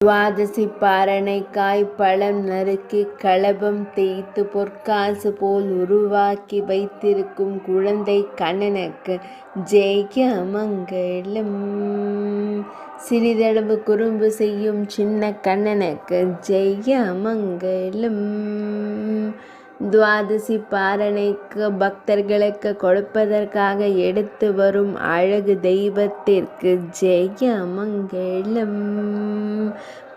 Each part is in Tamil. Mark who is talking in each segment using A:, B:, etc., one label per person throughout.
A: துவாதசி பாரணைக்காய் பழம் நறுக்கி களபம் தேய்த்து பொற்காசு போல் உருவாக்கி வைத்திருக்கும் குழந்தை கண்ணனுக்கு ஜெய மங்களம். சிறிதளவு குறும்பு செய்யும் சின்ன கண்ணனுக்கு ஜெய மங்களம். துவாதசி பாரணைக்கு பக்தர்களுக்கு கொடுப்பதற்காக எடுத்து வரும் அழகு தெய்வத்திற்கு ஜெய மங்களம்.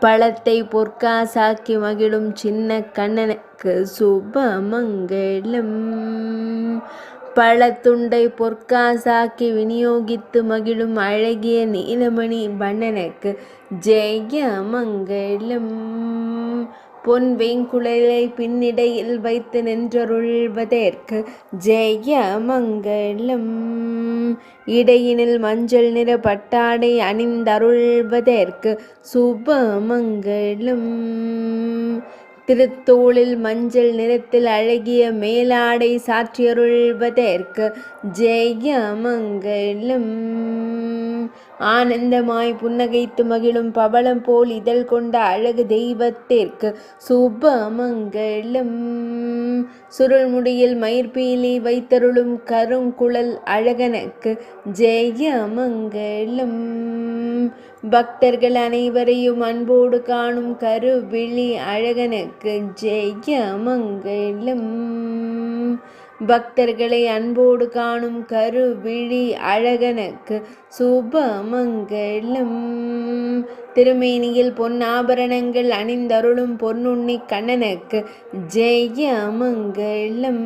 A: பழத்தை பொற்காசாக்கி மகிழும் சின்ன கண்ணனுக்கு சுப மங்களம். பழத்துண்டை பொற்காசாக்கி விநியோகித்து மகிழும் அழகிய நீலமணி வண்ணனுக்கு ஜெய மங்களம். பொன் வேங்குழலை பின்னிடையில் வைத்து நின்றருள்வதற்கு ஜெய மங்களம். இடையினில் மஞ்சள் நிற பட்டாடை அணிந்தருள்வதற்கு சுப மங்களம். திருத்தோளில் மஞ்சள் நிறத்தில் அழகிய மேலாடை சாற்றியருள்வதற்கு ஜெய மங்களம். ஆனந்தமாய் புன்னகைத்து மகிழும் பவளம் போல் இதழ் கொண்ட அழகு தெய்வத்திற்கு சுப மங்களம். சுருள்முடியில் மயிர்பீலி வைத்தருளும் கருங்குழல் அழகனுக்கு ஜெய மங்களம். பக்தர்கள் அனைவரையும் அன்போடு காணும் கருவிழி அழகனுக்கு ஜெய மங்களம். பக்தர்களை அன்போடு காணும் கருவிழி அழகனுக்கு சுப மங்களம். திருமேனியில் பொன்னாபரணங்கள் அணிந்தருளும் பொன்னுண்ணி கண்ணனுக்கு ஜெய மங்களம்.